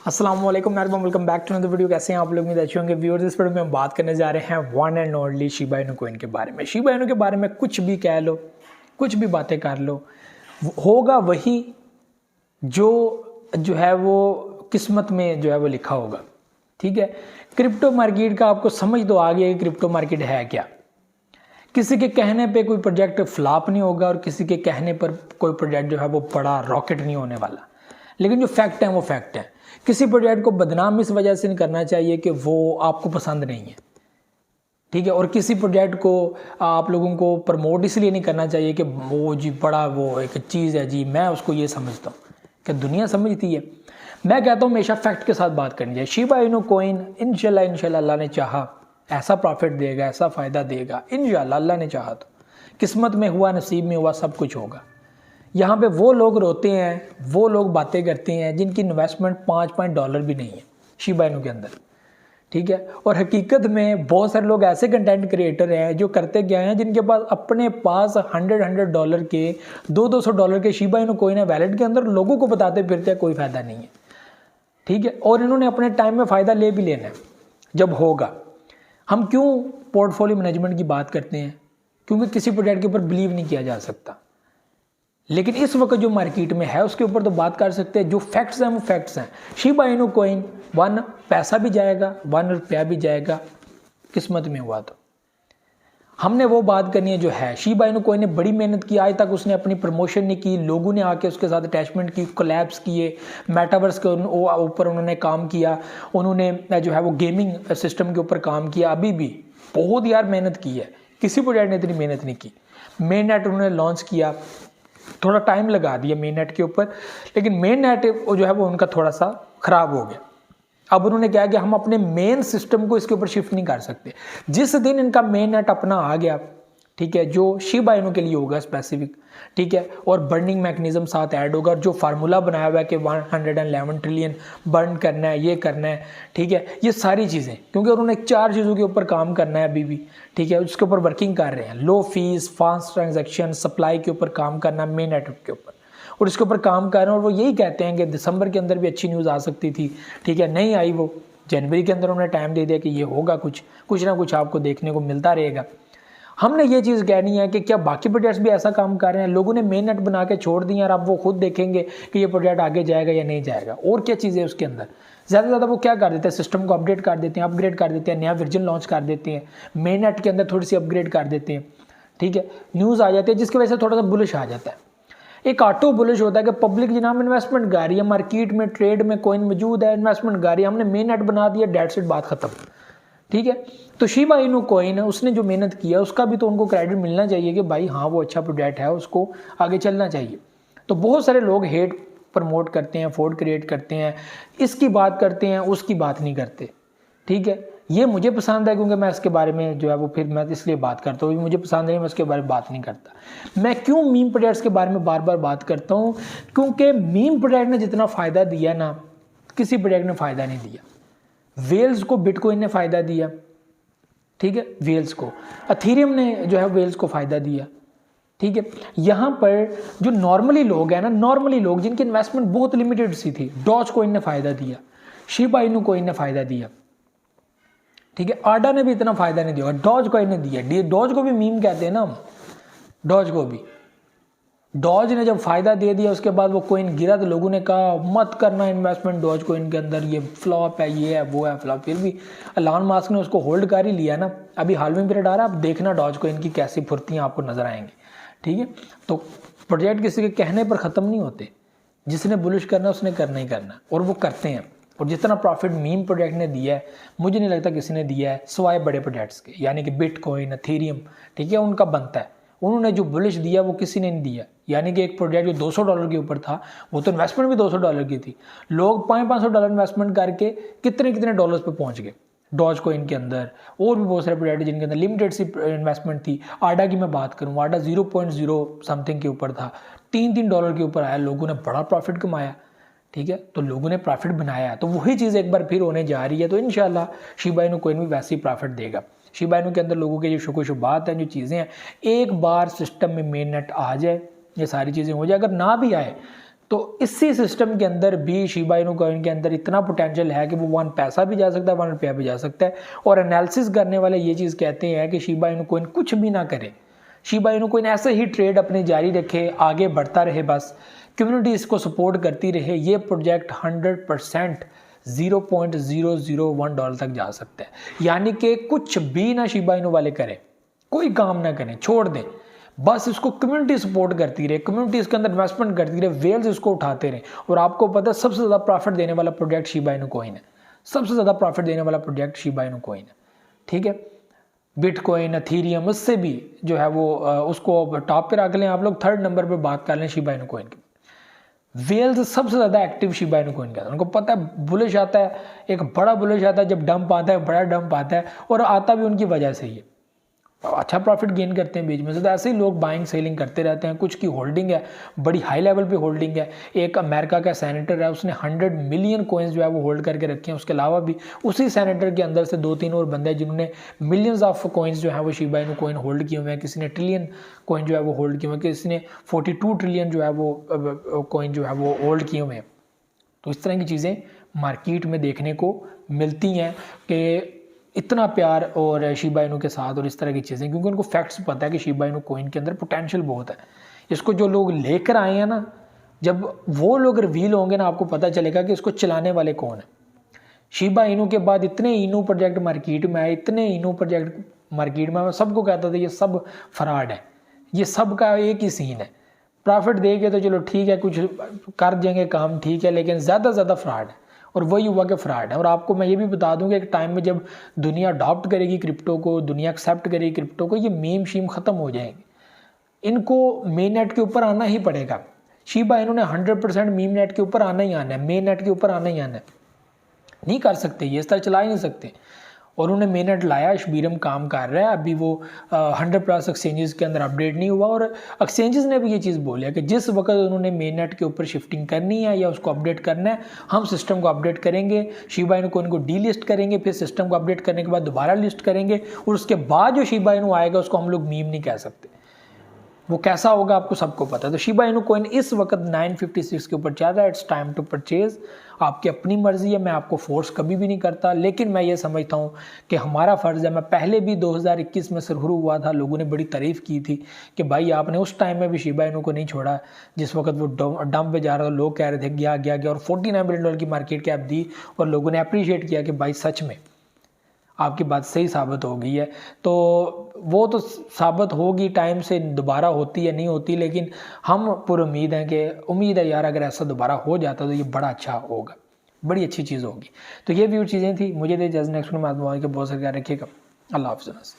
अस्सलाम वालेकुम welcome back to another video. कैसे हैं आप लोग? उम्मीद अच्छे होंगे। व्यूअर्स, इस वीडियो में हम बात करने जा रहे हैं one and only Shiba Inu coin के बारे में। शिबा इनू के बारे में कुछ भी कह लो, कुछ भी बातें कर लो, होगा वही जो है वो किस्मत में जो है वो लिखा होगा। ठीक है, क्रिप्टो मार्केट का आपको समझ तो आ गया कि क्रिप्टो मार्केट है क्या। किसी के कहने पे कोई प्रोजेक्ट फ्लॉप नहीं होगा और किसी के कहने पर कोई प्रोजेक्ट जो है वो बड़ा रॉकेट नहीं होने वाला। लेकिन जो फैक्ट है वो फैक्ट है। किसी प्रोजेक्ट को बदनाम इस वजह से नहीं करना चाहिए कि वो आपको पसंद नहीं है। ठीक है, और किसी प्रोजेक्ट को आप लोगों को प्रमोट इसलिए नहीं करना चाहिए कि वो जी बड़ा वो एक चीज़ है जी, मैं उसको ये समझता हूँ कि दुनिया समझती है। मैं कहता हूँ हमेशा फैक्ट के साथ बात करनी चाहिए। शिबा इनू कॉइन इंशाल्लाह अल्लाह ने चाहा ऐसा प्रॉफिट देगा, ऐसा फ़ायदा देगा इंशाल्लाह। अल्लाह ने चाहा तो किस्मत में हुआ, नसीब में हुआ, सब कुछ होगा। यहाँ पे वो लोग रोते हैं, वो लोग बातें करते हैं जिनकी इन्वेस्टमेंट $5 भी नहीं है शिबा इनू के अंदर। ठीक है, और हकीकत में बहुत सारे लोग ऐसे कंटेंट क्रिएटर हैं जो करते क्या हैं, जिनके पास अपने पास $100 के $200 के शिबा इनू कॉइन है वैलेट के अंदर, लोगों को बताते फिरते हैं कोई फ़ायदा नहीं है। ठीक है, और इन्होंने अपने टाइम में फ़ायदा ले भी लेना है जब होगा। हम क्यों पोर्टफोलियो मैनेजमेंट की बात करते हैं? क्योंकि किसी प्रोजेक्ट के ऊपर बिलीव नहीं किया जा सकता। लेकिन इस वक्त जो मार्केट में है उसके ऊपर तो बात कर सकते हैं। जो फैक्ट्स हैं वो फैक्ट्स हैं। शिबा इनू कॉइन 1 पैसा भी जाएगा, 1 रुपया भी जाएगा, किस्मत में हुआ तो। हमने वो बात करनी है जो है। शिबा इनू कॉइन ने बड़ी मेहनत की, आज तक उसने अपनी प्रमोशन नहीं की, लोगों ने आके उसके साथ अटैचमेंट की, कोलैब्स किए, मेटावर्स के ऊपर उन्होंने काम किया, उन्होंने जो है वो गेमिंग सिस्टम के ऊपर काम किया। अभी भी बहुत यार मेहनत की है, किसी प्रोजेक्ट ने इतनी मेहनत नहीं की। मेन नेट उन्होंने लॉन्च किया, थोड़ा टाइम लगा दिया मेन नेट के ऊपर, लेकिन मेन नेट जो है वो उनका थोड़ा सा ख़राब हो गया। अब उन्होंने क्या कि हम अपने मेन सिस्टम को इसके ऊपर शिफ्ट नहीं कर सकते। जिस दिन इनका मेन नेट अपना आ गया, ठीक है, जो शिबा इनू के लिए होगा स्पेसिफिक, ठीक है, और बर्निंग मैकेनिज्म साथ ऐड होगा, जो फार्मूला बनाया हुआ है कि 111 ट्रिलियन बर्न करना है, ये करना है, ठीक है, ये सारी चीज़ें, क्योंकि उन्होंने 4 चीज़ों के ऊपर काम करना है अभी भी। ठीक है, उसके ऊपर वर्किंग कर रहे हैं। लो फीस, फास्ट ट्रांजैक्शन, सप्लाई के ऊपर काम करना है, मेन नेटवर्क के ऊपर, और इसके ऊपर काम कर रहे हैं। और वो यही कहते हैं कि दिसंबर के अंदर भी अच्छी न्यूज़ आ सकती थी, ठीक है, नहीं आई। वो जनवरी के अंदर उन्होंने टाइम दे दिया कि ये होगा, कुछ ना कुछ आपको देखने को मिलता रहेगा। हमने ये चीज़ कहनी है कि क्या बाकी प्रोजेक्ट्स भी ऐसा काम कर रहे हैं? लोगों ने मेन नेट बना के छोड़ दिया और अब वो खुद देखेंगे कि ये प्रोजेक्ट आगे जाएगा या नहीं जाएगा। और क्या चीज़ है उसके अंदर? ज़्यादा से ज़्यादा वो क्या कर देते हैं, सिस्टम को अपडेट कर देते हैं, अपग्रेड कर देते हैं, नया वर्जन लॉन्च कर देते हैं, मेन नेट के अंदर थोड़ी सी अपग्रेड कर देते हैं। ठीक है, न्यूज़ आ जाती है जिसकी वजह से थोड़ा सा बुलिश आ जाता है। एक ऑटो बुलिश होता है कि पब्लिक जनाब इन्वेस्टमेंट गा रही है, मार्केट में ट्रेड में कॉइन मौजूद है, इन्वेस्टमेंट गा रही है, हमने मेन नेट बना दिया, डेट सेट, बात खत्म। ठीक है, तो शिबा इनू कॉइन है, उसने जो मेहनत किया उसका भी तो उनको क्रेडिट मिलना चाहिए कि भाई हाँ वो अच्छा प्रोजेक्ट है, उसको आगे चलना चाहिए। तो बहुत सारे लोग हेट प्रमोट करते हैं, फोर्ड क्रिएट करते हैं, इसकी बात करते हैं, उसकी बात नहीं करते। ठीक है, ये मुझे पसंद है क्योंकि मैं इसके बारे में जो है वो फिर मैं इसलिए बात करता हूँ। मुझे पसंद नहीं, मैं उसके बारे में बात नहीं करता। मैं क्यों मीम प्रोजेक्ट्स के बारे में बार बार बात करता हूँ? क्योंकि मीम प्रोजेक्ट ने जितना फ़ायदा दिया ना, किसी प्रोजेक्ट ने फ़ायदा नहीं दिया। वेल्स को बिटकॉइन ने फ़ायदा दिया, ठीक है, वेल्स को, अथीरियम ने जो है वेल्स को फ़ायदा दिया। ठीक है, यहाँ पर जो नॉर्मली लोग हैं ना, नॉर्मली लोग जिनकी इन्वेस्टमेंट बहुत लिमिटेड सी थी, डॉज कॉइन ने फ़ायदा दिया, शिबा इनू कॉइन ने फ़ायदा दिया। ठीक है, आडा ने भी इतना फ़ायदा नहीं दिया, डॉज कॉइन ने दिया। डॉज को भी मीम कहते हैं ना हम, डॉज को भी। डॉज ने जब फ़ायदा दे दिया उसके बाद वो कॉइन गिरा तो लोगों ने कहा मत करना इन्वेस्टमेंट डॉज कॉइन के अंदर, ये फ्लॉप है, ये है, वो है, फ्लॉप। फिर भी एलन मस्क ने उसको होल्ड कर ही लिया ना। अभी हालविंग पीरियड आ रहा है, अब देखना डॉज कॉइन की कैसी फुर्तियाँ आपको नजर आएंगी। ठीक है, तो प्रोजेक्ट किसी के कहने पर ख़त्म नहीं होते। जिसने बुलिश करना उसने करना ही करना, और वो करते हैं। और जितना प्रॉफिट मीम प्रोजेक्ट ने दिया है, मुझे नहीं लगता किसी ने दिया है सिवाय बड़े प्रोजेक्ट्स के, यानी कि बिटकॉइन, एथेरियम। ठीक है, उनका बनता है। उन्होंने जो बुलिश दिया वो किसी ने नहीं दिया। यानी कि एक प्रोजेक्ट जो $200 के ऊपर था, वो तो इन्वेस्टमेंट भी $200 की थी। लोग $500 इन्वेस्टमेंट करके कितने कितने डॉलर्स पे पहुंच गए डॉज कॉइन के अंदर। और भी बहुत सारे प्रोजेक्ट जिनके अंदर लिमिटेड सी इन्वेस्टमेंट थी। आडा की मैं बात करूँ, आडा 0.0 समथिंग के ऊपर था, $3 के ऊपर आया, लोगों ने बड़ा प्रॉफिट कमाया। ठीक है, तो लोगों ने प्रॉफिट बनाया, तो वही चीज़ एक बार फिर होने जा रही है। तो इंशाल्लाह शिबा इनू कॉइन भी वैसे ही प्रॉफिट देगा। शिबा इनू के अंदर लोगों के जो शुकुशुबात हैं, जो चीज़ें हैं, एक बार सिस्टम में मेन नेट आ जाए, ये सारी चीज़ें हो जाए। अगर ना भी आए तो इसी सिस्टम के अंदर भी शिबा इनू कॉइन के अंदर इतना पोटेंशियल है कि वो 1 पैसा भी जा सकता है, 1 रुपया भी जा सकता है। और एनालिसिस करने वाले ये चीज़ कहते हैं कि शिबा इनू कॉइन कुछ भी ना करे, शिबा इनू कॉइन ऐसे ही ट्रेड अपनी जारी रखे, आगे बढ़ता रहे, बस कम्युनिटी इसको सपोर्ट करती रहे। ये प्रोजेक्ट 100% $0.001 तक जा सकता है। यानी कि कुछ भी ना शिबा इनू वाले करें, कोई काम ना करें, छोड़ दें, बस इसको कम्युनिटी सपोर्ट करती रहे, कम्युनिटी इसके अंदर इन्वेस्टमेंट करती रहे, वेल्स इसको उठाते रहे। और आपको पता है सबसे ज़्यादा प्रॉफिट देने वाला प्रोजेक्ट शिबा इनू कॉइन है, सबसे ज़्यादा प्रॉफिट देने वाला प्रोजेक्ट शिबा इनू कॉइन है। ठीक है, बिटकॉइन, एथेरियम, उससे भी जो है वो उसको टॉप पे रख लें आप लोग, 3rd नंबर पे बात कर लें शिबा इनू कॉइन की। वेल्स सबसे ज़्यादा एक्टिव शिबा इनू कॉइन का, उनको पता है बुलिश आता है, एक बड़ा बुलिश आता है, जब डंप आता है बड़ा डंप आता है, और आता भी उनकी वजह से ही है, अच्छा प्रॉफिट गेन करते हैं बीच में से। तो ऐसे ही लोग बाइंग सेलिंग करते रहते हैं। कुछ की होल्डिंग है, बड़ी हाई लेवल पे होल्डिंग है। एक अमेरिका का सेनेटर है, उसने 100 मिलियन कॉइन्स जो है वो होल्ड करके रखे हैं। उसके अलावा भी उसी सेनेटर के अंदर से 2-3 और बंदे हैं जिन्होंने मिलियंस ऑफ कॉइन्स जो है वो शिबा इनू कॉइन होल्ड किए हुए हैं। किसी ने ट्रिलियन कॉइन जो है वो होल्ड किए हुए हैं, किसी ने 42 ट्रिलियन जो है वो कॉइन जो है वो होल्ड किए हुए हैं। तो इस तरह की चीज़ें मार्केट में देखने को मिलती हैं कि इतना प्यार और शिबा इनू के साथ और इस तरह की चीज़ें, क्योंकि उनको फैक्ट्स पता है कि शिबा इनू कॉइन के अंदर पोटेंशियल बहुत है। इसको जो लोग लेकर आए हैं ना, जब वो लोग रिवील होंगे ना, आपको पता चलेगा कि इसको चलाने वाले कौन है। शिबा इनू के बाद इतने इनू प्रोजेक्ट मार्केट में आए, इतने इनू प्रोजेक्ट मार्केट में, मैं सबको कहता था ये सब फ्रॉड है, ये सब का एक ही सीन है। प्रॉफिट देंगे तो चलो ठीक है, कुछ कर देंगे काम, ठीक है, लेकिन ज़्यादा ज़्यादा फ्रॉड है। और वही हुआ कि फ्रॉड है। और आपको मैं ये भी बता दूं कि एक टाइम में जब दुनिया अडॉप्ट करेगी क्रिप्टो को, दुनिया एक्सेप्ट करेगी क्रिप्टो को, ये मीम शीम ख़त्म हो जाएंगे, इनको मेन नेट के ऊपर आना ही पड़ेगा। शिबा इन्होंने 100% मीम नेट के ऊपर आना ही आना है, मेन नेट के ऊपर आना ही आना है। नहीं कर सकते, ये इस तरह चला ही नहीं सकते। और उन्हें मेन नेट लाया, शबीरम काम कर रहा है। अभी वो 100+ एक्सचेंजेस के अंदर अपडेट नहीं हुआ, और एक्सचेंजेस ने भी ये चीज़ बोला कि जिस वक्त उन्होंने मेन नेट के ऊपर शिफ्टिंग करनी है या उसको अपडेट करना है, हम सिस्टम को अपडेट करेंगे, शिबा इनू को इनको डीलिस्ट करेंगे, फिर सिस्टम को अपडेट करने के बाद दोबारा लिस्ट करेंगे, और उसके बाद जो शिबा इनू आएगा उसको हम लोग मीम नहीं कह सकते। वो कैसा होगा आपको सबको पता है। तो शिबा इनू कॉइन इस वक्त 956 के ऊपर चल रहा है। It's time to purchase. आपकी अपनी मर्जी है, मैं आपको फोर्स कभी भी नहीं करता, लेकिन मैं ये समझता हूँ कि हमारा फ़र्ज़ है। मैं पहले भी 2021 में शुरू हुआ था, लोगों ने बड़ी तारीफ़ की थी कि भाई आपने उस टाइम में भी शिबा इनू को नहीं छोड़ा, जिस वक्त वो डंप पे जा रहा था। लोग कह रहे थे गया गया गया, और $49 बिलियन की मार्केट कैप दी, और लोगों ने अप्रीशिएट किया कि भाई सच में आपकी बात सही साबित हो गई है। तो वो तो साबित होगी, टाइम से दोबारा होती है नहीं होती, लेकिन हम पूरी उम्मीद है कि उम्मीद है यार अगर ऐसा दोबारा हो जाता तो ये बड़ा अच्छा होगा, बड़ी अच्छी चीज़ होगी। तो ये भी चीज़ें थी। मुझे दे इजाज़त, नेक्स्ट में बात के बहुत सारे रखिएगा। अल्लाह हाफ़िज़।